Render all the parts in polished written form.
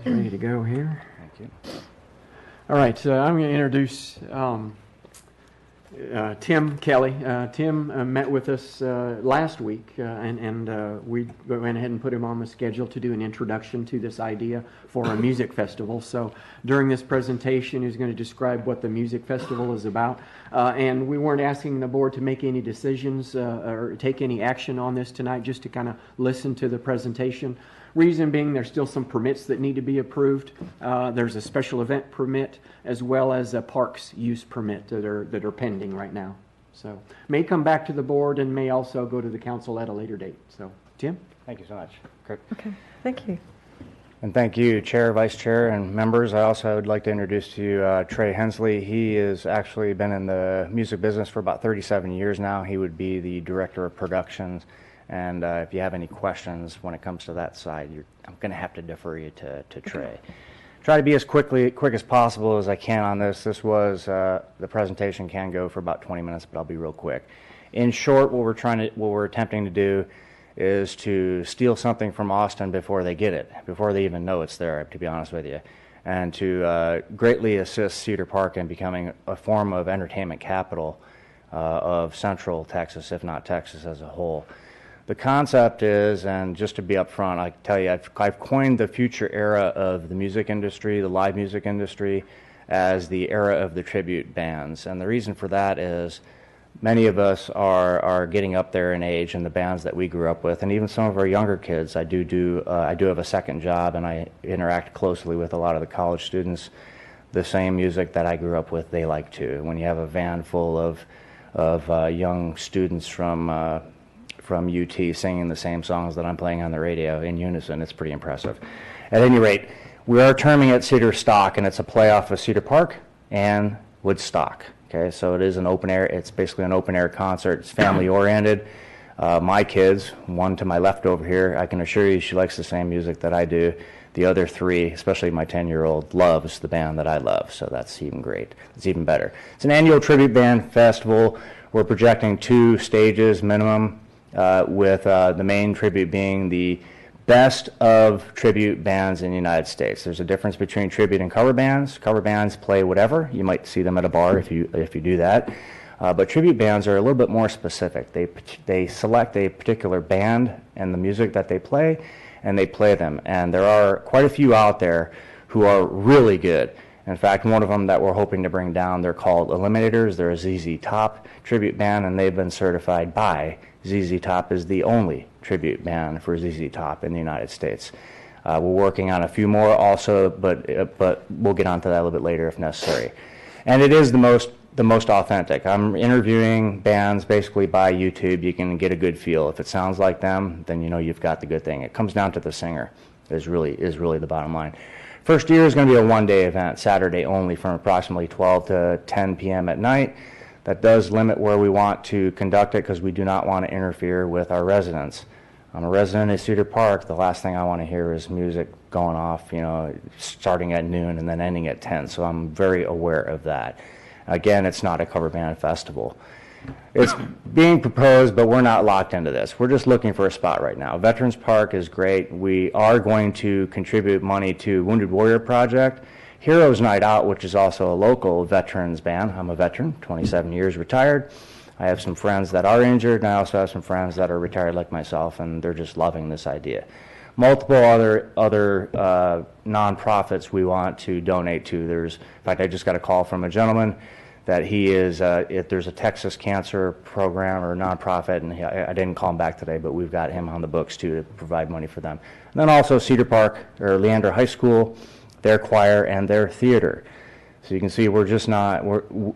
Ready to go here. Thank you. All right, I'm going to introduce Tim Kelly. Tim met with us last week, and we went ahead and put him on the schedule to do an introduction to this idea for a music festival. So during this presentation, he's going to describe what the music festival is about. And we weren't asking the board to make any decisions or take any action on this tonight, just to kind of listen to the presentation. Reason being, there's still some permits that need to be approved. There's a special event permit as well as a parks use permit that are pending right now. So may come back to the board and may also go to the council at a later date. So Tim? Thank you so much, Kirk. Okay, thank you. And thank you, Chair, Vice Chair, and members. I also would like to introduce to you Trey Hensley. He has actually been in the music business for about 37 years now. He would be the Director of Productions. And if you have any questions when it comes to that side, I'm going to have to defer you to Trey. Try to be as quick as possible as I can on this. This was, the presentation can go for about 20 minutes, but I'll be real quick. In short, what we're attempting to do is to steal something from Austin before they get it, before they even know it's there, to be honest with you, and to greatly assist Cedar Park in becoming a form of entertainment capital of Central Texas, if not Texas as a whole. The concept is, and just to be upfront, I can tell you, I've coined the future era of the music industry, the live music industry, as the era of the tribute bands. And the reason for that is many of us are getting up there in age in the bands that we grew up with, and even some of our younger kids. I do have a second job, and I interact closely with a lot of the college students. The same music that I grew up with, they like too. When you have a van full of young students from UT singing the same songs that I'm playing on the radio in unison, it's pretty impressive. At any rate, we are terming it Cedar Stock, and it's a play off of Cedar Park and Woodstock. Okay, so it is an open air. It's basically an open air concert. It's family oriented. My kids, one to my left over here, I can assure you she likes the same music that I do. The other three, especially my 10-year-old, loves the band that I love, so that's even great. It's even better. It's an annual tribute band festival. We're projecting 2 stages minimum, with the main tribute being the best of tribute bands in the United States. There's a difference between tribute and cover bands. Cover bands play whatever. You might see them at a bar if you do that. But tribute bands are a little bit more specific. They select a particular band and the music that they play, and they play them. And there are quite a few out there who are really good. In fact, one of them that we're hoping to bring down, they're called Eliminators. They're a ZZ Top tribute band, and they've been certified by ZZ Top as the only tribute band for ZZ Top in the United States. We're working on a few more also, but we'll get onto that a little bit later if necessary. And it is the most authentic. I'm interviewing bands basically by YouTube. You can get a good feel. If it sounds like them, then you know you've got the good thing. It comes down to the singer is really the bottom line. First year is going to be a one-day event, Saturday only, from approximately 12 to 10 p.m. at night. That does limit where we want to conduct it because we do not want to interfere with our residents. I'm a resident of Cedar Park. The last thing I want to hear is music going off, starting at noon and then ending at 10. So I'm very aware of that. Again, it's not a cover band festival. It's being proposed, but we're not locked into this. We're just looking for a spot right now. Veterans Park is great. We are going to contribute money to Wounded Warrior Project. Heroes Night Out, which is also a local veterans band. I'm a veteran, 27 years retired. I have some friends that are injured, and I also have some friends that are retired like myself, and they're just loving this idea. Multiple other nonprofits we want to donate to. In fact, I just got a call from a gentleman that he is, if there's a Texas cancer program or nonprofit, and I didn't call him back today, but we've got him on the books too to provide money for them. And then also Cedar Park, or Leander High School, their choir and their theater. So you can see we're just not,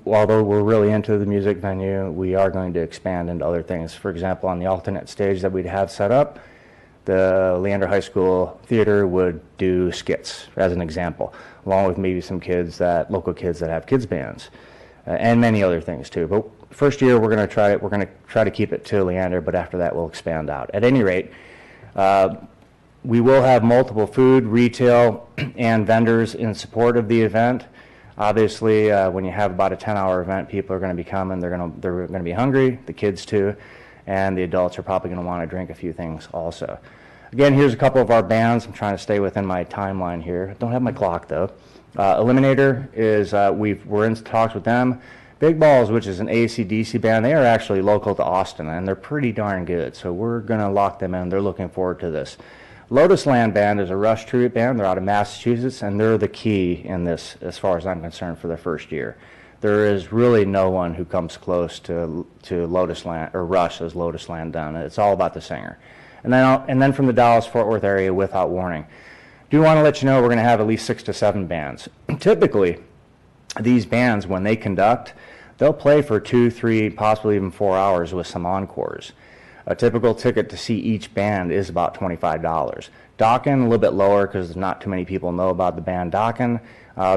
although we're really into the music venue, we are going to expand into other things. For example, on the alternate stage that we'd have set up, the Leander High School theater would do skits, as an example, along with maybe some local kids that have kids bands, and many other things too. But first year we're going to try to keep it to Leander, but after that we'll expand out. At any rate, we will have multiple food, retail, and vendors in support of the event. Obviously, when you have about a 10-hour event, people are going to be coming. They're going to be hungry, the kids too, and the adults are probably going to want to drink a few things also. Again, here's a couple of our bands. I'm trying to stay within my timeline here. Don't have my clock though. Eliminator is, we're in talks with them. Big Balls, which is an AC/DC band, they are actually local to Austin, and they're pretty darn good. So we're going to lock them in. They're looking forward to this. Lotus Land Band is a Rush tribute band. They're out of Massachusetts, and they're the key in this, as far as I'm concerned, for their first year. There is really no one who comes close to Lotus Land or Rush as Lotus Land done. It's all about the singer. And then from the Dallas-Fort Worth area, Without Warning. Do want to let you know we're going to have at least 6 to 7 bands. Typically, these bands, when they conduct, they'll play for 2, 3, possibly even 4 hours with some encores. A typical ticket to see each band is about $25. Dokken, a little bit lower because not too many people know about the band Dokken.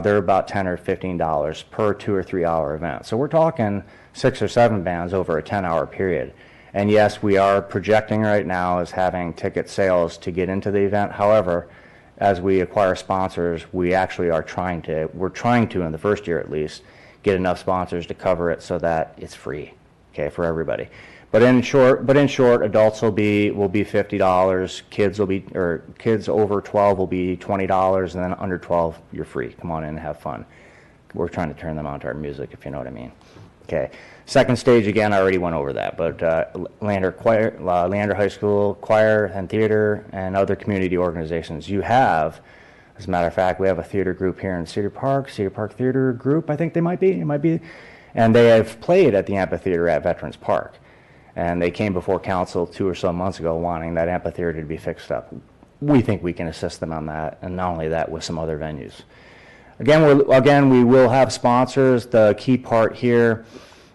They're about $10 or $15 per 2 or 3 hour event. So we're talking 6 or 7 bands over a 10-hour period. And yes, we are projecting right now as having ticket sales to get into the event. However, as we acquire sponsors, we actually are we're trying to, in the first year at least, get enough sponsors to cover it so that it's free, okay, for everybody. But in short, adults will be $50. Kids over 12 will be $20, and then under 12, you're free. Come on in and have fun. We're trying to turn them on to our music, if you know what I mean. Okay. Second stage, again, I already went over that, but Leander High School Choir and Theater and other community organizations. You have, as a matter of fact, we have a theater group here in Cedar Park Theater Group, I think it might be, and they have played at the amphitheater at Veterans Park. And they came before council 2 or so months ago wanting that amphitheater to be fixed up. We think we can assist them on that, and not only that, with some other venues. Again, we will have sponsors. The key part here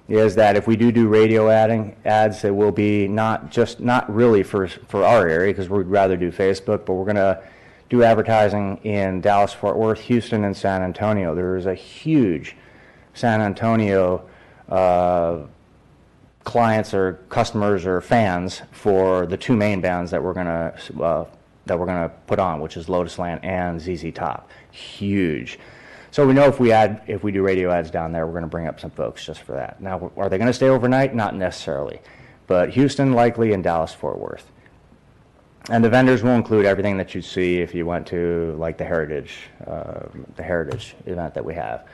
is that if we do radio ads, it will be not really for our area, because we'd rather do Facebook, but we're going to do advertising in Dallas, Fort Worth, Houston, and San Antonio. There is a huge San Antonio clients or customers or fans for the 2 main bands that we're gonna put on, which is Lotus Land and ZZ Top. Huge. So we know if we do radio ads down there, we're going to bring up some folks just for that. Now, are they going to stay overnight? Not necessarily, but Houston likely and Dallas Fort Worth. And the vendors will include everything that you'd see if you went to like the Heritage event that we have.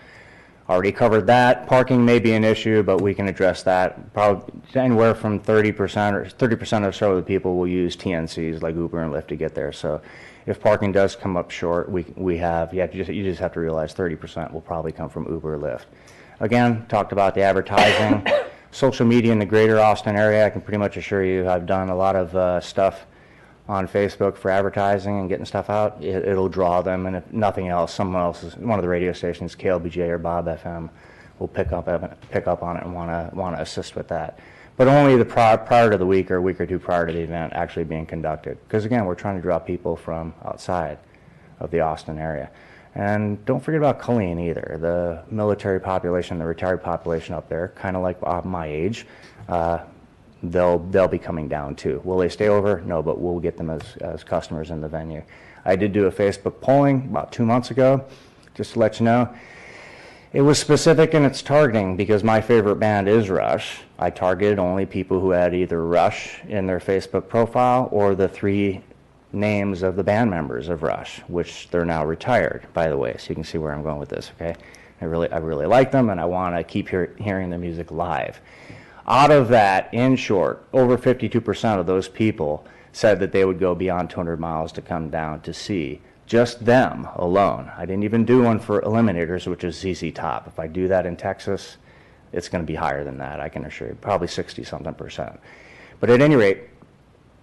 Already covered that. Parking may be an issue, but we can address that. Probably anywhere from 30% or so of the people will use TNCs like Uber and Lyft to get there. So if parking does come up short, you just have to realize 30% will probably come from Uber or Lyft. Again, talked about the advertising, social media in the greater Austin area. I can pretty much assure you I've done a lot of stuff on Facebook for advertising and getting stuff out. It'll draw them, and if nothing else, one of the radio stations, KLBJ or Bob FM, will pick up on it and want to assist with that. But only prior to the week or a week or 2 prior to the event actually being conducted. Because again, we're trying to draw people from outside of the Austin area. And don't forget about Colleen either. The military population, the retired population up there, kind of like my age, they'll be coming down too. Will they stay over? No, but we'll get them as customers in the venue. I did do a Facebook polling about 2 months ago, just to let you know. It was specific in its targeting because my favorite band is Rush. I targeted only people who had either Rush in their Facebook profile or the 3 names of the band members of Rush, which they're now retired, by the way, so you can see where I'm going with this, okay? I really like them, and I want to keep hearing their music live. Out of that, in short, over 52% of those people said that they would go beyond 200 miles to come down to see just them alone. I didn't even do one for Eliminators, which is ZZ Top. If I do that in Texas, it's going to be higher than that, I can assure you, probably 60-something%. But at any rate,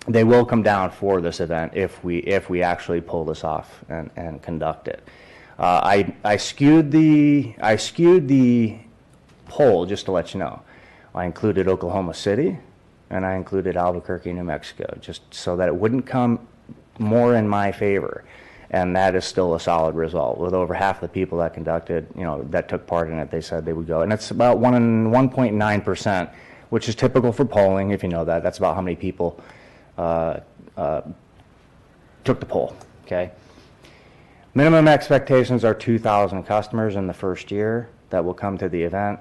they will come down for this event if we actually pull this off and conduct it. I skewed the poll just to let you know. I included Oklahoma City, and I included Albuquerque, New Mexico, just so that it wouldn't come more in my favor. And that is still a solid result. With over half the people that conducted, that took part in it, they said they would go. And it's about 1.9%, which is typical for polling, if you know that. That's about how many people took the poll, okay? Minimum expectations are 2,000 customers in the first year that will come to the event.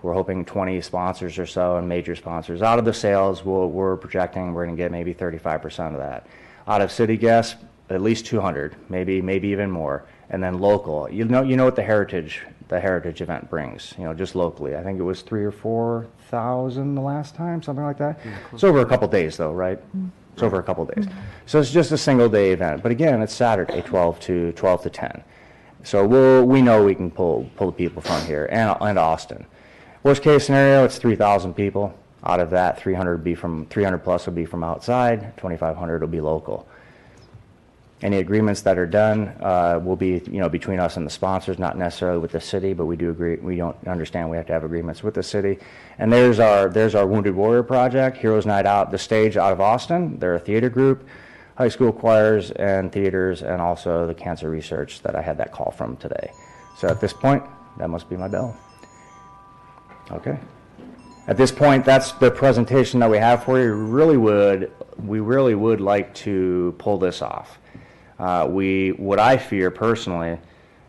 We're hoping 20 sponsors or so and major sponsors. Out of the sales, we're projecting we're going to get maybe 35% of that. Out of city guests, at least 200, maybe even more, and then local. You know what the heritage event brings. Just locally. I think it was 3,000 or 4,000 the last time, something like that. It's over a couple days, though, right? It's over a couple days. So it's just a single day event. But again, it's Saturday, 12 to 10. So we know we can pull the people from here and Austin. Worst case scenario, it's 3,000 people. Out of that, 300 plus will be from outside. 2,500 will be local. Any agreements that are done will be between us and the sponsors, not necessarily with the city, but we do agree. We don't understand we have to have agreements with the city. And there's our Wounded Warrior Project, Heroes Night Out, the stage out of Austin. They're a theater group, high school choirs and theaters, and also the cancer research that I had that call from today. So at this point, that must be my bell. Okay. At this point, that's the presentation that we have for you. We really would like to pull this off. What I fear personally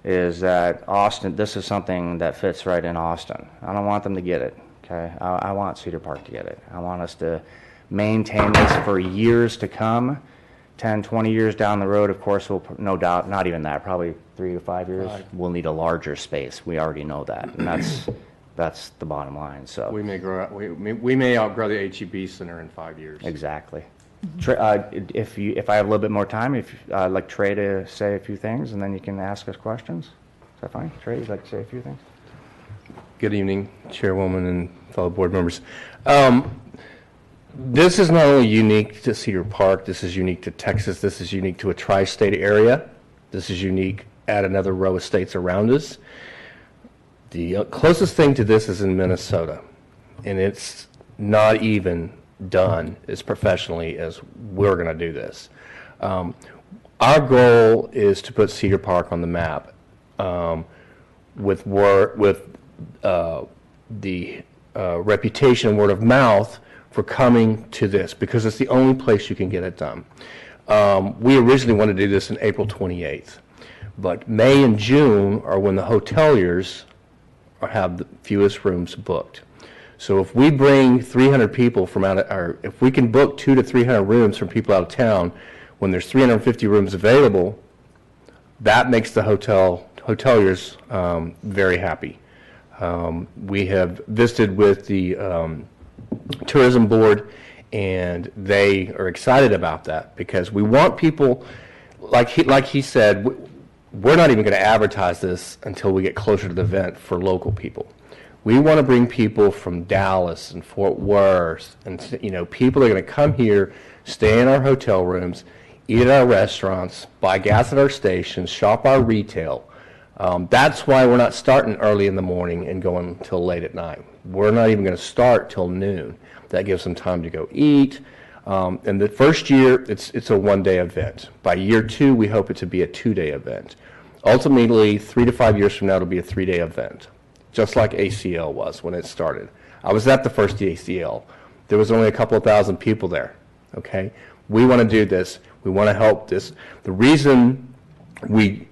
is that Austin, this is something that fits right in Austin. I don't want them to get it, okay? I want Cedar Park to get it. I want us to maintain this for years to come. 10, 20 years down the road, of course, we'll, no doubt, not even that, probably 3 to 5 years, Right. we'll need a larger space. We already know that, and that's the bottom line. So We may outgrow the HEB Center in 5 years. exactly. If I have a little bit more time, I'd like Trey to say a few things, and then you can ask us questions. Is that fine? Trey, you'd like to say a few things? Good evening, Chairwoman and fellow board members. This is not only unique to Cedar Park, this is unique to Texas, this is unique to a tri-state area, this is unique at another row of states around us. The closest thing to this is in Minnesota, and it's not even done as professionally as we're going to do this. Our goal is to put Cedar Park on the map with the reputation, word of mouth for coming to this, because it's the only place you can get it done. We originally wanted to do this in April 28th, but May and June are when the hoteliers have the fewest rooms booked. So if we bring 300 people from or if we can book 200 to 300 rooms from people out of town, when there's 350 rooms available, that makes the hoteliers very happy. We have visited with the tourism board, and they are excited about that, because we want people, like he said, we're not even going to advertise this until we get closer to the event for local people. We want to bring people from Dallas and Fort Worth, and people are going to come here, stay in our hotel rooms, eat at our restaurants, buy gas at our stations, shop our retail. That's why we're not starting early in the morning and going till late at night. We're not even going to start till noon. That gives them time to go eat. And the first year, it's a one-day event. By year 2, we hope it to be a 2-day event. Ultimately, 3 to 5 years from now, it'll be a 3-day event, just like ACL was when it started. I was at the first ACL. There was only a couple of thousand people there, okay? We want to do this. We want to help this. The reason we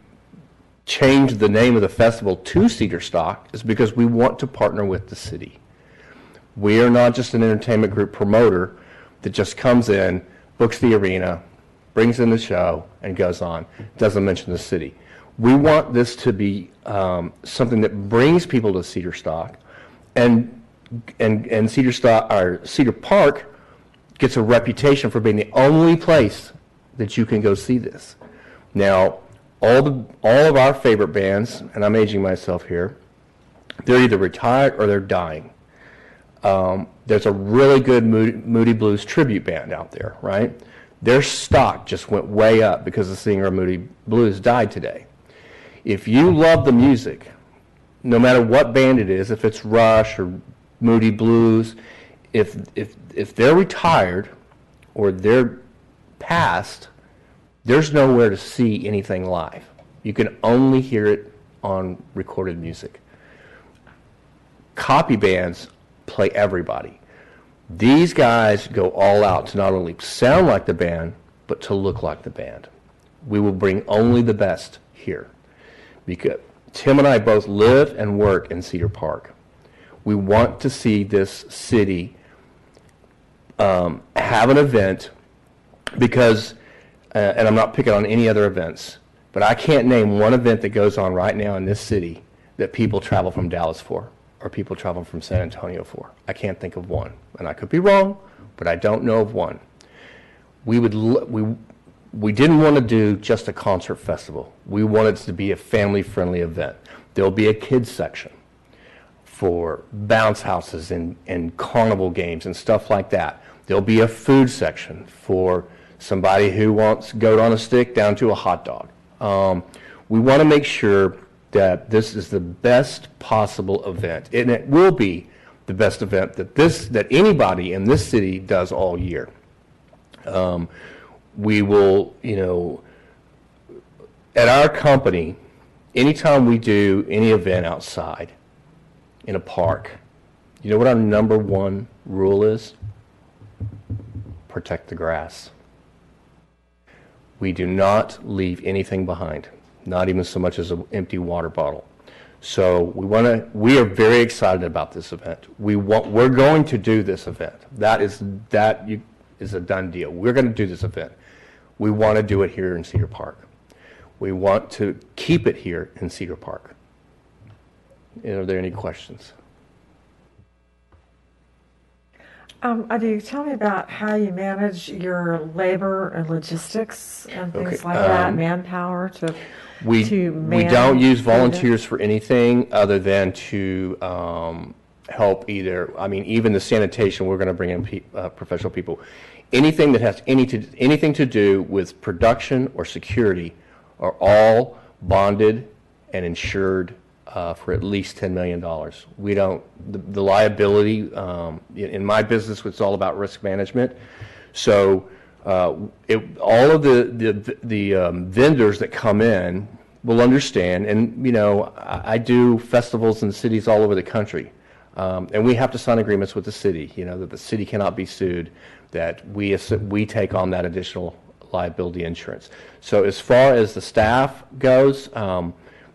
changed the name of the festival to Cedar Stock is because we want to partner with the city. We are not just an entertainment group promoter that just comes in, books the arena, brings in the show, and goes on. Doesn't mention the city. We want this to be something that brings people to Cedar Stock, and Cedar Park gets a reputation for being the only place that you can go see this. Now, all of our favorite bands, and I'm aging myself here, they're either retired or they're dying. There's a really good Moody Blues tribute band out there, right? Their stock just went way up because the singer of Moody Blues died today. If you love the music, no matter what band it is, if it's Rush or Moody Blues, if they're retired or they're passed, there's nowhere to see anything live. You can only hear it on recorded music. Copy bands play everybody. These guys go all out to not only sound like the band, but to look like the band. We will bring only the best here, because Tim and I both live and work in Cedar Park. We want to see this city have an event, because and I'm not picking on any other events, but I can't name one event that goes on right now in this city that people travel from Dallas for, or people travel from San Antonio for. I can't think of one, and I could be wrong, but I don't know of one. We didn't want to do just a concert festival. We wanted it to be a family-friendly event. There'll be a kids section for bounce houses and carnival games and stuff like that. There'll be a food section for somebody who wants goat on a stick down to a hot dog. We want to make sure that this is the best possible event, and it will be the best event that anybody in this city does all year. We will, at our company, anytime we do any event outside in a park, you know what our number one rule is? Protect the grass. We do not leave anything behind, not even so much as an empty water bottle. So we are very excited about this event. We're going to do this event. That is a done deal. We're going to do this event. We want to do it here in Cedar Park. We want to keep it here in Cedar Park. Are there any questions? Do tell me about how you manage your labor and logistics and things like that, manpower to We man don't use the volunteers for anything other than to help even the sanitation, we're going to bring in professional people. Anything that has anything to do with production or security are all bonded and insured for at least $10 million. We don't, the liability, in my business, it's all about risk management. So all of the vendors that come in will understand, and I do festivals in cities all over the country, and we have to sign agreements with the city, that the city cannot be sued, that we take on that additional liability insurance. So as far as the staff goes,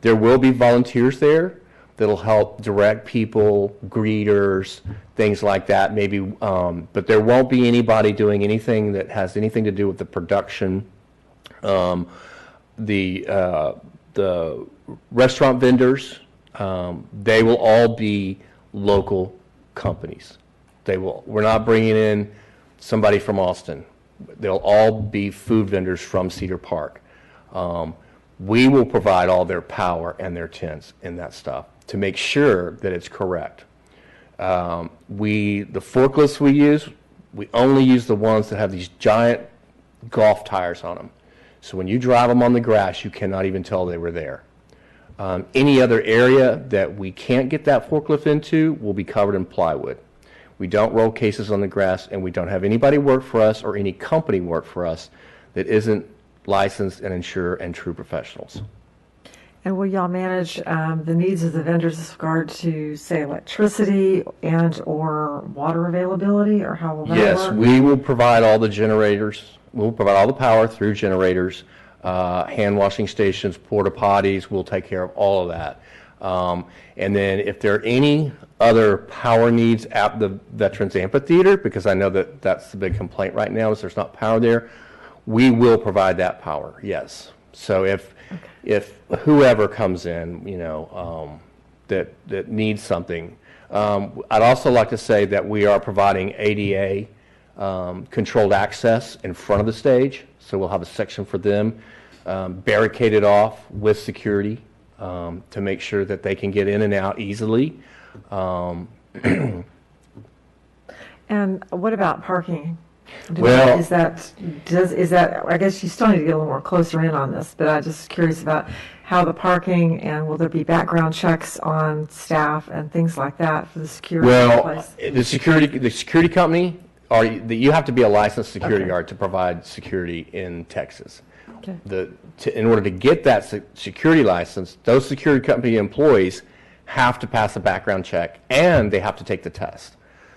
there will be volunteers there that'll help direct people, greeters, things like that, maybe, but there won't be anybody doing anything that has anything to do with the production. The restaurant vendors, they will all be local companies. We're not bringing in somebody from Austin. They'll all be food vendors from Cedar Park. We will provide all their power and their tents and that stuff to make sure that it's correct. The forklifts we only use the ones that have these giant golf tires on them. So when you drive them on the grass, you cannot even tell they were there. Any other area that we can't get that forklift into will be covered in plywood. We don't roll cases on the grass, and we don't have anybody work for us or any company work for us that isn't licensed and insured and true professionals. And will y'all manage the needs of the vendors with regard to, say, electricity and or water availability, or how will that work? Yes, we will provide all the generators. We'll provide all the power through generators, hand washing stations, porta potties. We'll take care of all of that. And then if there are any other power needs at the Veterans Amphitheater, because I know that that's the big complaint right now is there's not power there, we will provide that power, yes. So if whoever comes in, that needs something, I'd also like to say that we are providing ADA controlled access in front of the stage. So we'll have a section for them, barricaded off with security to make sure that they can get in and out easily. And what about parking? Well, is that I guess you still need to get a little more closer in on this, but I'm just curious about how the parking, and will there be background checks on staff and things like that for the security place? The security company, you have to be a licensed security guard to provide security in Texas. Okay. In order to get that security license, those security company employees have to pass a background check and they have to take the test.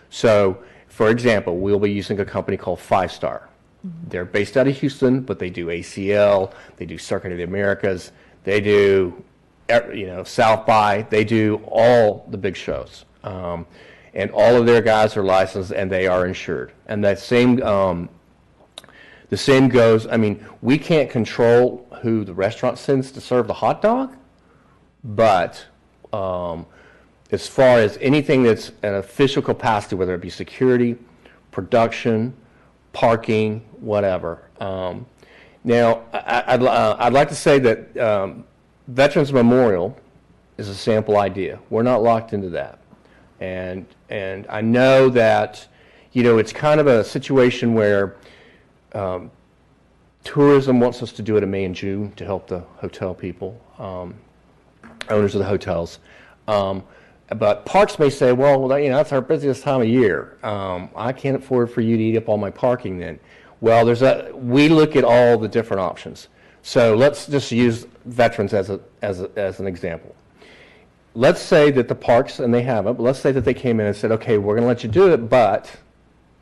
So, for example, we'll be using a company called 5 Star. Mm-hmm. They're based out of Houston, but they do ACL, they do Circuit of the Americas, they do South by, they do all the big shows. And all of their guys are licensed and they are insured. And that same The same goes, I mean, we can't control who the restaurant sends to serve the hot dog, but as far as anything that's an official capacity, whether it be security, production, parking, whatever. Now, I'd like to say that Veterans Memorial is a sample idea. We're not locked into that. And I know that, you know, it's kind of a situation where tourism wants us to do it in May and June to help the hotel people, owners of the hotels. But parks may say, well, you know, that's our busiest time of year. I can't afford for you to eat up all my parking then. Well, we look at all the different options. So let's just use veterans as an example. Let's say that the parks, and they have it, but let's say that they came in and said, okay, we're going to let you do it, but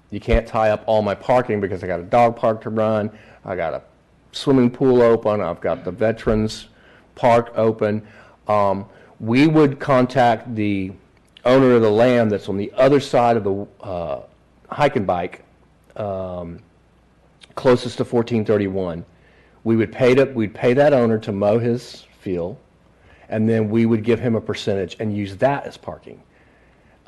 you can't tie up all my parking because I got a dog park to run, I got a swimming pool open, I've got the veterans park open. We would contact the owner of the land that's on the other side of the hike and bike, closest to 1431. We'd pay that owner to mow his field, and then we would give him a percentage and use that as parking.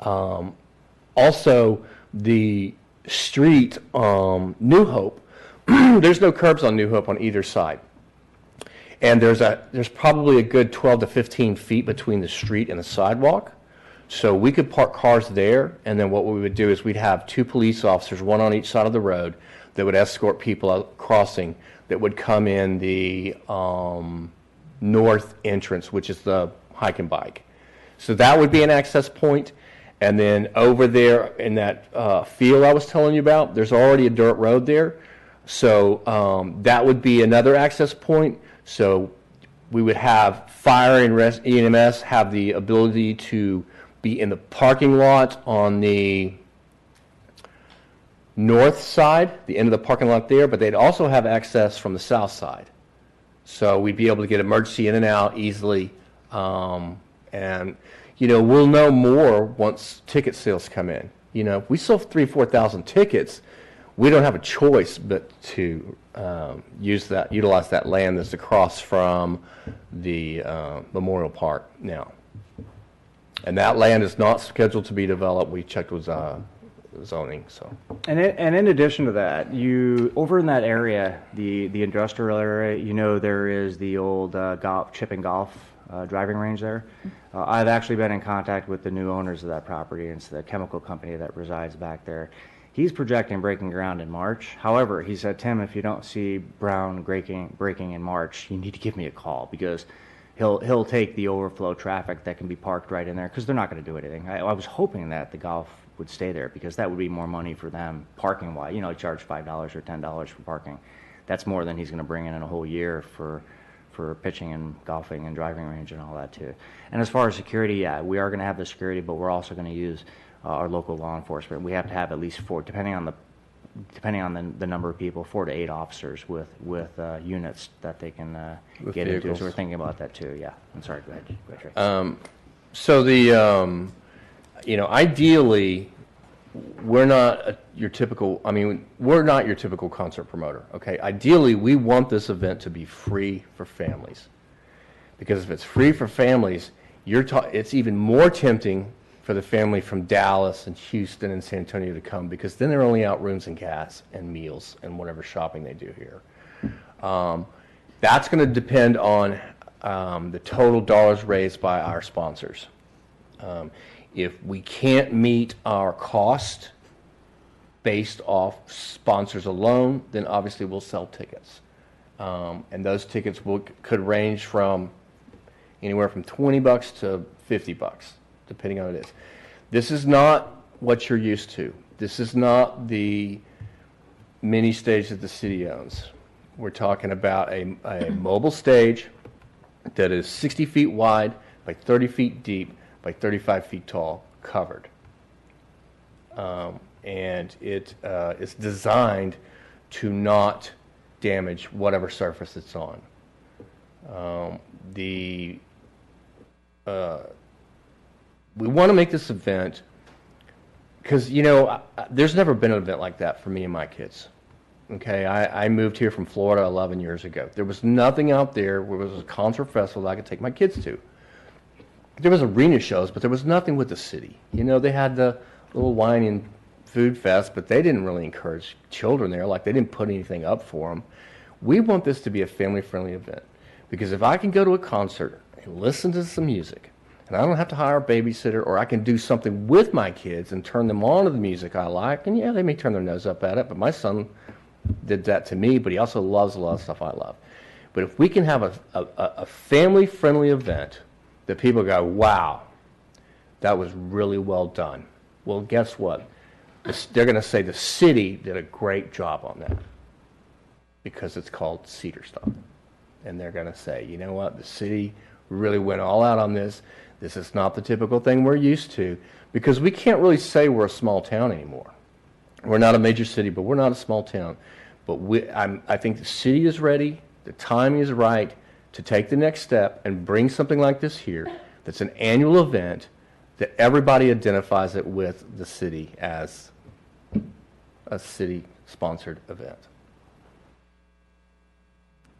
Also, the street, New Hope, there's no curbs on New Hope on either side. And there's probably a good 12 to 15 feet between the street and the sidewalk. So we could park cars there, and then what we would do is we'd have 2 police officers, one on each side of the road, that would escort people out crossing that would come in the north entrance, which is the hike and bike. So that would be an access point. And then over there in that field I was telling you about, there's already a dirt road there. So that would be another access point. So we would have fire and EMS have the ability to be in the parking lot on the north side, the end of the parking lot there, but they'd also have access from the south side. So we'd be able to get emergency in and out easily. And, you know, we'll know more once ticket sales come in. You know, if we sold 4,000 tickets, we don't have a choice but to utilize that land that's across from the Memorial Park now. And that land is not scheduled to be developed. We checked with zoning. So. And in addition to that, over in that area, the industrial area, you know, there is the old chip and golf driving range there. I've actually been in contact with the new owners of that property, and it's the chemical company that resides back there. He's projecting breaking ground in March. However, he said, Tim, if you don't see Brown breaking in March, you need to give me a call, because he'll take the overflow traffic that can be parked right in there, because they're not going to do anything. I was hoping that the golf would stay there, because that would be more money for them parking wise. You know, charge $5 or $10 for parking. That's more than he's going to bring in a whole year for pitching and golfing and driving range and all that too. And as far as security, yeah, we are going to have the security, but we're also going to use our local law enforcement. We have to have at least 4, depending on the number of people, 4 to 8 officers with units that they can get vehicles. into. So we're thinking about that too. Yeah. I'm sorry. Go ahead, Trey. So the you know, ideally, we're not your typical concert promoter, okay? Ideally, we want this event to be free for families. Because if it's free for families, it's even more tempting for the family from Dallas and Houston and San Antonio to come, because then they're only out rooms and gas and meals and whatever shopping they do here. That's going to depend on the total dollars raised by our sponsors. If we can't meet our cost based off sponsors alone, then obviously we'll sell tickets. And those tickets could range from anywhere from $20 to $50, depending on what it is. This is not what you're used to. This is not the mini stage that the city owns. We're talking about a mobile stage that is 60 feet wide by 30 feet deep by 35 feet tall, covered. And it is designed to not damage whatever surface it's on. We want to make this event because, you know, there's never been an event like that for me and my kids. Okay, I moved here from Florida 11 years ago. There was nothing out there where there was a concert festival that I could take my kids to. There was arena shows, but there was nothing with the city. You know, they had the little wine and food fest, but they didn't really encourage children there. Like, they didn't put anything up for them. We want this to be a family-friendly event, because if I can go to a concert and listen to some music, and I don't have to hire a babysitter, or I can do something with my kids and turn them on to the music I like, and yeah, they may turn their nose up at it, but my son did that to me, but he also loves a lot of stuff I love. But if we can have a family-friendly event that people go, wow, that was really well done. Well, guess what? They're going to say the city did a great job on that, because it's called Cedar stuff. And they're going to say, you know what, the city really went all out on this. This is not the typical thing we're used to, because we can't really say we're a small town anymore. We're not a major city, but we're not a small town. But I think the city is ready, the timing is right to take the next step and bring something like this here that's an annual event that everybody identifies it with the city as a city-sponsored event.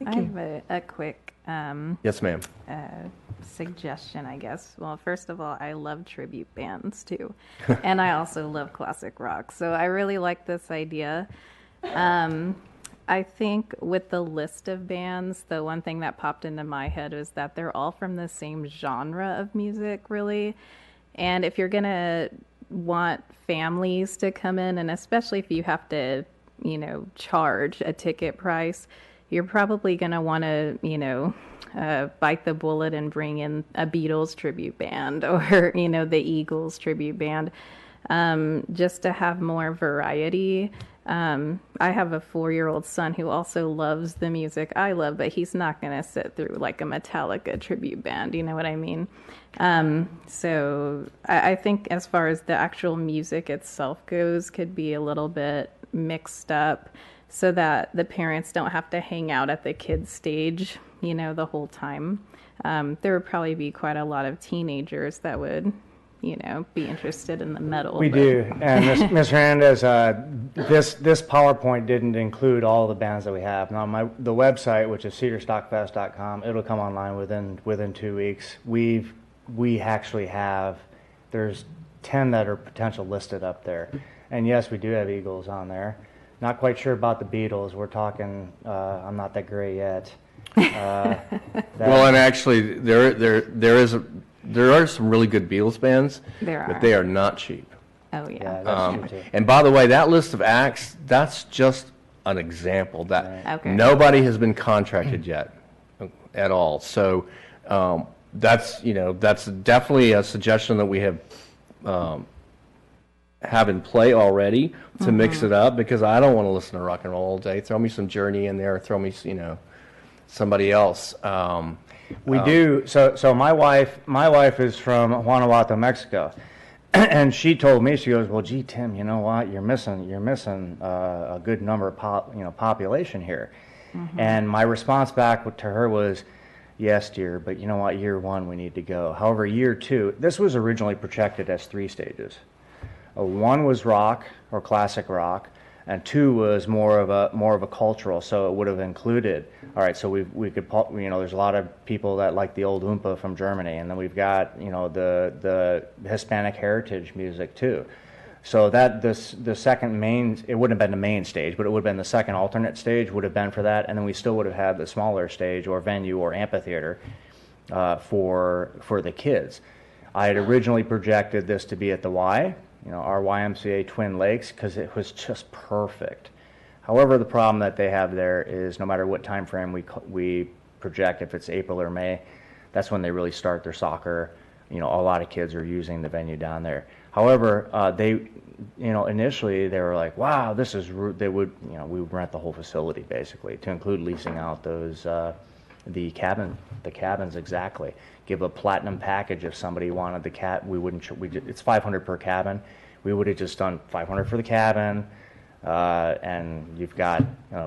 I have a quick Yes, ma'am. suggestion, I guess. Well, first of all, I love tribute bands too, and I also love classic rock. So I really like this idea. I think with the list of bands, the one thing that popped into my head was that they're all from the same genre of music, really. And if you're gonna want families to come in, and especially if you have to, charge a ticket price, you're probably going to want to, bite the bullet and bring in a Beatles tribute band or, the Eagles tribute band, just to have more variety. I have a 4-year-old son who also loves the music I love, but he's not going to sit through like a Metallica tribute band. You know what I mean? So I think as far as the actual music itself goes, could be a little bit mixed up, so that the parents don't have to hang out at the kids' stage, the whole time. There would probably be quite a lot of teenagers that would, be interested in the metal. We do. And Ms. Hernandez, this PowerPoint didn't include all the bands that we have. Now, the website, which is cedarstockfest.com, it'll come online within 2 weeks. We actually have, there's 10 that are potential listed up there. And yes, we do have Eagles on there. Not quite sure about the Beatles. We're talking, I'm not that gray yet. Well, and actually, there are some really good Beatles bands, but they are not cheap. Oh, yeah. Yeah, that's true too. And by the way, that list of acts, that's just an example. That Okay. nobody has been contracted yet at all. So that's definitely a suggestion that we have in play already to mix it up, because I don't want to listen to rock and roll all day. Throw me some Journey in there, throw me, somebody else. We do. So my wife is from Guanajuato, Mexico, and she told me, she goes, "Well, gee, Tim, you know what? You're missing a good number of population here." And my response back to her was, "Yes, dear, but you know what? Year 1 we need to go. However, year 2, this was originally projected as 3 stages. 1 was rock or classic rock, and 2 was more of a cultural. So it would have included, all right, so we could, there's a lot of people that like the old Oompa from Germany, and then we've got the Hispanic heritage music too. So that the second main, it wouldn't have been the main stage, but it would have been the second alternate stage would have been for that, and then we still would have had the smaller stage or venue or amphitheater for the kids. I had originally projected this to be at the Y, our YMCA Twin Lakes, because it was just perfect. However, the problem that they have there is no matter what time frame we project, if it's April or May, that's when they really start their soccer. A lot of kids are using the venue down there. However, they, initially they were like, wow, we would rent the whole facility basically, to include leasing out those, the cabins exactly. Give a platinum package if somebody wanted the it's $500 per cabin. We would have just done $500 for the cabin, and you've got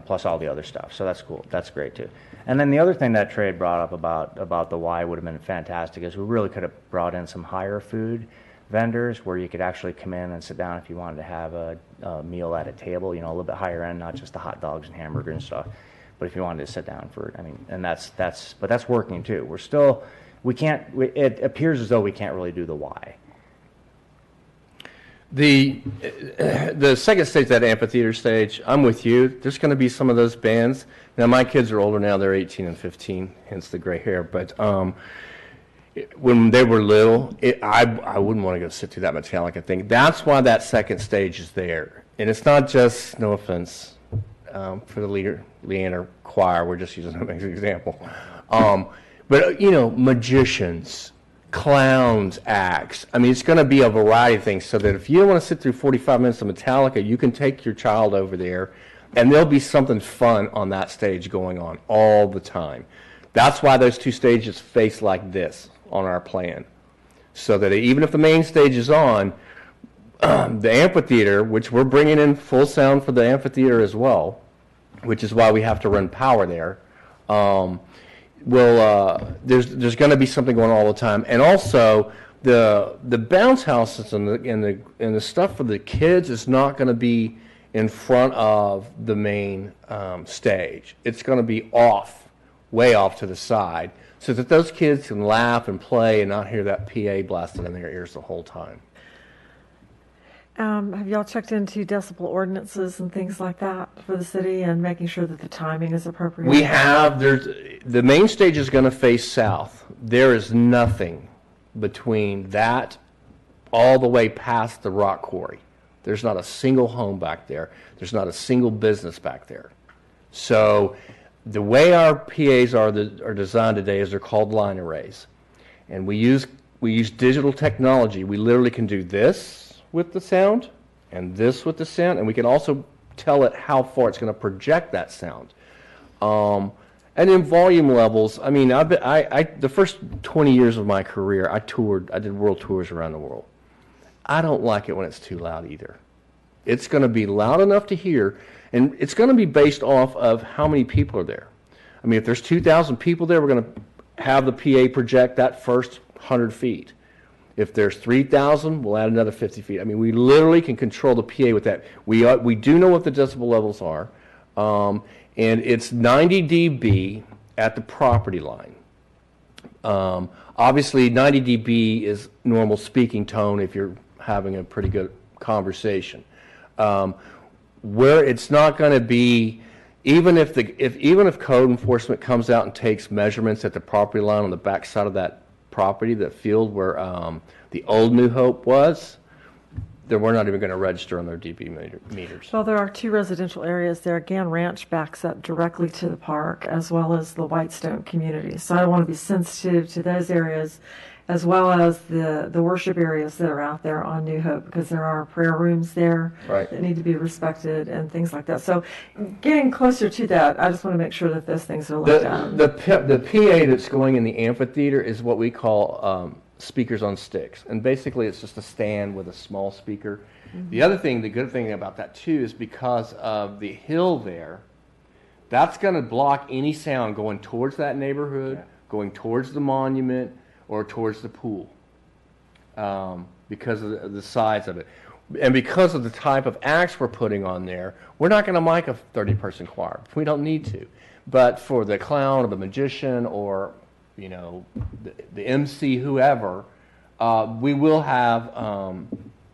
plus all the other stuff. So that's cool. That's great too. And then the other thing that Trey brought up about the Y would have been fantastic is we really could have brought in some higher food vendors where you could actually come in and sit down if you wanted to have a meal at a table, you know, a little bit higher end, not just the hot dogs and hamburgers and stuff. But if you wanted to sit down for, I mean, and but that's working too. It appears as though we can't really do the why. The second stage, that amphitheater stage, I'm with you. There's going to be some of those bands. Now, my kids are older now. They're 18 and 15, hence the gray hair. But when they were little, I wouldn't want to go sit through that Metallica thing. That's why that second stage is there. And it's not just, no offense, for the Leander choir. We're just using them as an example. But, you know, magicians, clowns, acts. I mean, it's going to be a variety of things, so that if you don't want to sit through 45 minutes of Metallica, you can take your child over there, and there'll be something fun on that stage going on all the time. That's why those two stages face like this on our plan, so that even if the main stage is on, the amphitheater, which we're bringing in full sound for the amphitheater as well, which is why we have to run power there, there's going to be something going on all the time. And also the bounce houses and the stuff for the kids is not going to be in front of the main stage. It's going to be way off to the side, so that those kids can laugh and play and not hear that PA blasting in their ears the whole time. Have y'all checked into decibel ordinances and things like that for the city and making sure that the timing is appropriate? We have. The main stage is going to face south. There is nothing between that all the way past the rock quarry. There's not a single home back there. There's not a single business back there. So the way our PAs are designed today is they're called line arrays. And we use digital technology. We literally can do this with the sound and this with the sound, and we can also tell it how far it's going to project that sound. And in volume levels, I mean, the first 20 years of my career, I did world tours around the world. I don't like it when it's too loud either. It's going to be loud enough to hear, and it's going to be based off of how many people are there. I mean, if there's 2,000 people there, we're going to have the PA project that first 100 feet. If there's 3,000, we'll add another 50 feet. I mean, we literally can control the PA with that. We do know what the decibel levels are, and it's 90 dB at the property line. Obviously, 90 dB is normal speaking tone if you're having a pretty good conversation. Where it's not going to be, even if code enforcement comes out and takes measurements at the property line on the back side of that property, that field where the old New Hope was, then we're not even going to register on their dB meters. Well, there are two residential areas there. Gann Ranch backs up directly to the park, as well as the Whitestone community. So I want to be sensitive to those areas, as well as the worship areas that are out there on New Hope, because there are prayer rooms there that need to be respected and things like that. So getting closer to that, I just want to make sure that those things are looked at. The PA that's going in the amphitheater is what we call speakers on sticks. And basically it's just a stand with a small speaker. Mm-hmm. The good thing about that too, is because of the hill there, that's going to block any sound going towards that neighborhood, going towards the monument, or towards the pool, because of the size of it. And because of the type of acts we're putting on there, we're not going to mic a 30-person choir. We don't need to. But for the clown or the magician or, you know, the MC, whoever, we will have sound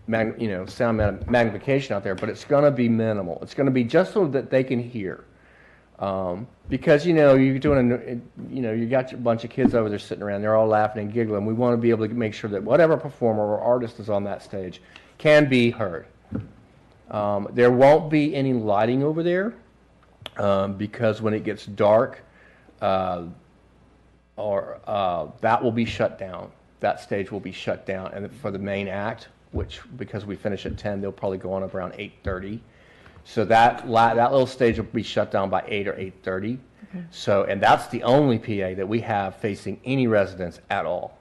magnification out there, but it's going to be minimal. It's going to be just so that they can hear. Because you got a bunch of kids over there sitting around, they're all laughing and giggling. We want to be able to make sure that whatever performer or artist is on that stage can be heard. There won't be any lighting over there, because when it gets dark, that will be shut down. That stage will be shut down, and for the main act, which because we finish at 10, they'll probably go on around 8:30. So that little stage will be shut down by 8 or 8:30. Okay. And that's the only PA that we have facing any residents at all.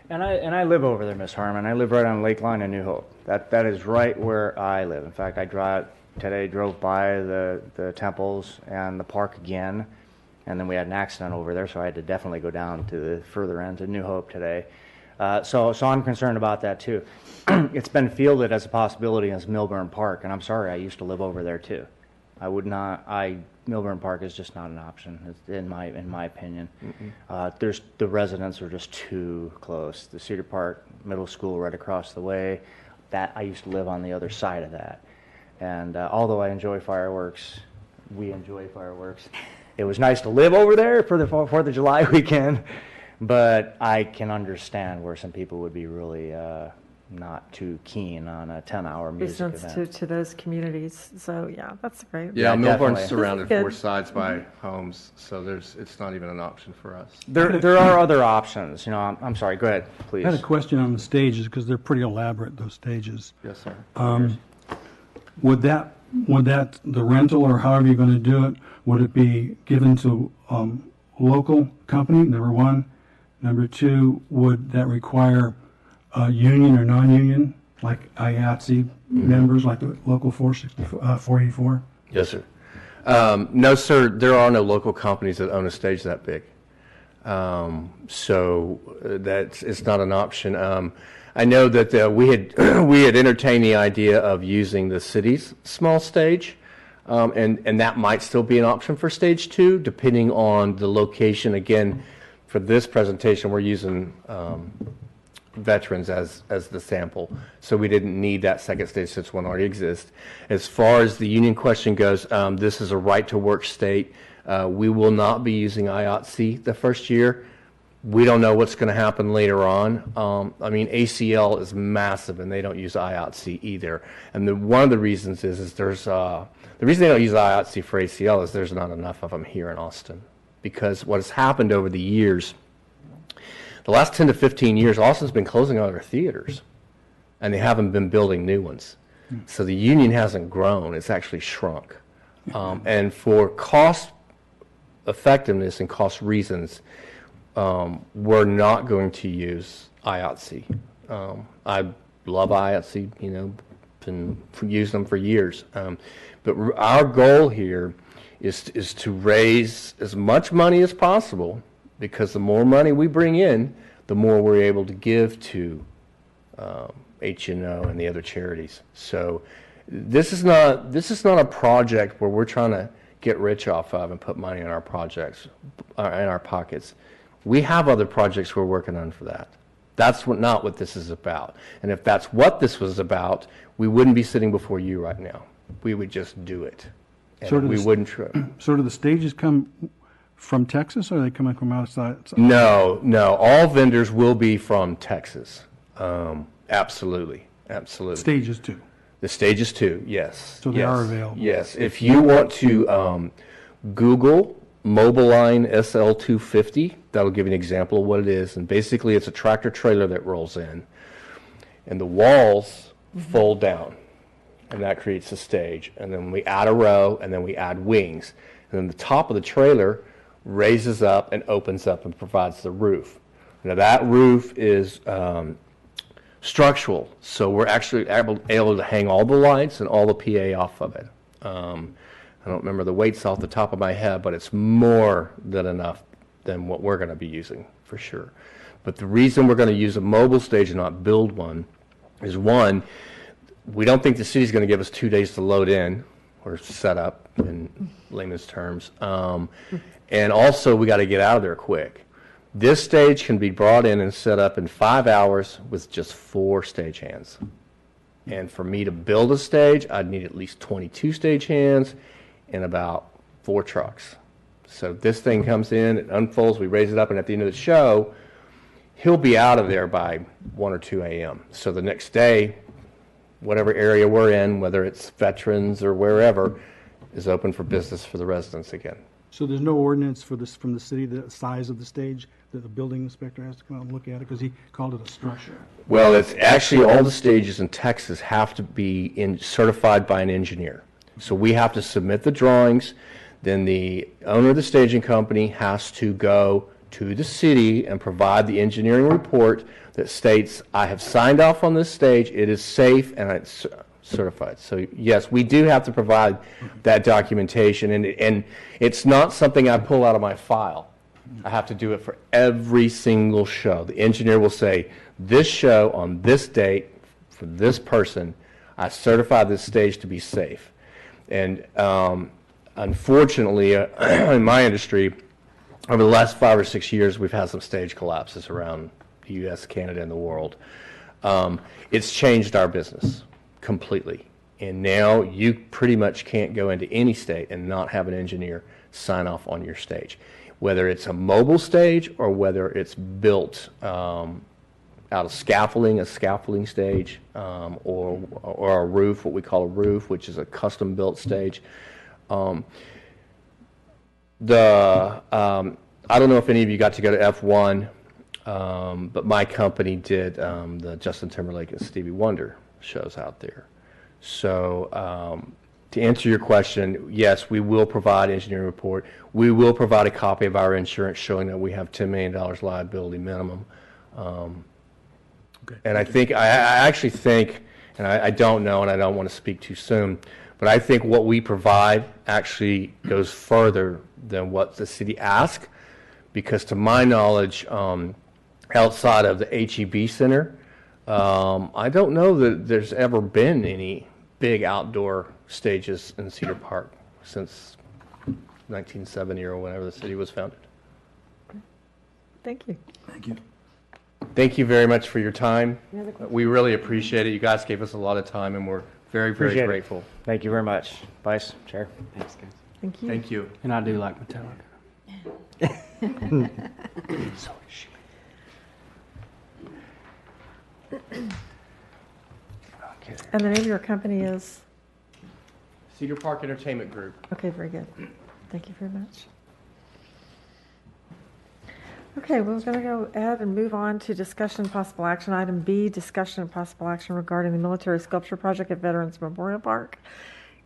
And I live over there, Miss Harmon. I live right on Lakeline in New Hope. That is right where I live. In fact, I drove by the temples and the park again, and then we had an accident over there, so I had to definitely go down to the further end of New Hope today. So I'm concerned about that too. It's been fielded as a possibility as Milburn Park, and I'm sorry, I used to live over there too. I would not. Milburn Park is just not an option, in my opinion. The residents are just too close. The Cedar Park Middle School right across the way. That I used to live on the other side of that, and although I enjoy fireworks, we enjoy fireworks. It was nice to live over there for the 4th of July weekend, but I can understand where some people would be really not too keen on a 10-hour Be music sensitive event. to those communities. So yeah, that's great. Yeah, Yeah, Milburn's definitely. surrounded Good. 4 sides by homes, so it's not even an option for us. There are other options. I'm sorry. Go ahead, please. I had a question on the stages, because they're pretty elaborate, those stages. Yes, sir. Would that, the rental, or however you're going to do it, would it be given to local company, number one? Number two, would that require union or non-union, like IATSE members, like the local 484? Yes, sir. No, sir, there are no local companies that own a stage that big. So it's not an option. I know that we had entertained the idea of using the city's small stage, and that might still be an option for stage 2, depending on the location. Again, for this presentation, we're using veterans as the sample, so we didn't need that second stage since one already exists. As far as the union question goes, this is a right-to-work state. We will not be using IATSE the first year. We don't know what's going to happen later on. ACL is massive, and they don't use IATSE either. And one of the reasons is there's the reason they don't use IATSE for ACL is there's not enough of them here in Austin. Because what has happened over the years, the last 10 to 15 years, Austin's been closing all their theaters, and they haven't been building new ones. So the union hasn't grown; it's actually shrunk. And for cost effectiveness and cost reasons, we're not going to use IATSE. I love IATSE, been using them for years. But our goal here is to raise as much money as possible, because the more money we bring in, the more we're able to give to HNO and the other charities. So this is not a project where we're trying to get rich off of and put money in our projects, in our pockets. We have other projects we're working on for that. That's not what this is about. And if that's what this was about, we wouldn't be sitting before you right now. We would just do it. And So do we the- wouldn't try. So do the stages come from Texas, or are they coming from outside? No, all vendors will be from Texas. Absolutely. Stages too. The stages too, yes. So they yes, are available. Yes. If you want to Google Mobiline SL250, that'll give you an example of what it is. And basically, it's a tractor trailer that rolls in, and the walls fold down, and that creates a stage. And then we add a row, and then we add wings. And then the top of the trailer raises up and opens up and provides the roof. Now, that roof is structural, so we're actually able to hang all the lights and all the PA off of it. I don't remember the weights off the top of my head, but it's more than enough than what we're going to be using, for sure. But the reason we're going to use a mobile stage and not build one is, one, we don't think the city's going to give us 2 days to load in or set up, in layman's terms. And also, we got to get out of there quick. This stage can be brought in and set up in 5 hours with just 4 stagehands. And for me to build a stage, I'd need at least 22 stagehands and about 4 trucks. So this thing comes in, it unfolds, we raise it up, and at the end of the show, he'll be out of there by 1 or 2 a.m. So the next day, whatever area we're in, whether it's veterans or wherever, is open for business for the residents again. So there's no ordinance for this from the city, the size of the stage, that the building inspector has to come out and look at it, because he called it a structure. Well, it's actually all the stages in Texas have to be certified by an engineer. So we have to submit the drawings, then the owner of the staging company has to go to the city and provide the engineering report that states, I have signed off on this stage, it is safe, and it's certified. So yes, we do have to provide that documentation, and it's not something I pull out of my file. I have to do it for every single show. The engineer will say, this show on this date for this person, I certify this stage to be safe. And unfortunately, in my industry, over the last 5 or 6 years, we've had some stage collapses around the U.S., Canada, and the world. It's changed our business completely. And now you pretty much can't go into any state and not have an engineer sign off on your stage, whether it's a mobile stage or whether it's built out of scaffolding, a scaffolding stage, or a roof, what we call a roof, which is a custom-built stage. I don't know if any of you got to go to F1, but my company did the Justin Timberlake and Stevie Wonder shows out there. So to answer your question, yes, we will provide engineering report. We will provide a copy of our insurance showing that we have $10 million liability minimum. Okay. And I actually think, and I don't know, and I don't want to speak too soon, but I think what we provide actually goes further than what the city asks, because to my knowledge, outside of the HEB Center, I don't know that there's ever been any big outdoor stages in Cedar Park since 1970 or whenever the city was founded. Thank you. Thank you. Thank you very much for your time. We really appreciate it. You guys gave us a lot of time, and we're very, very Appreciate it. grateful. Thank you very much, Vice Chair. Thanks, guys. Thank you. Thank you. And I do like Metallica. So is she. Okay. And the name of your company is? Cedar Park Entertainment Group. Okay, very good. Thank you very much. Okay, we're going to go ahead and move on to discussion and possible action. Item B, discussion and possible action regarding the military sculpture project at Veterans Memorial Park.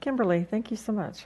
Kimberly, thank you so much.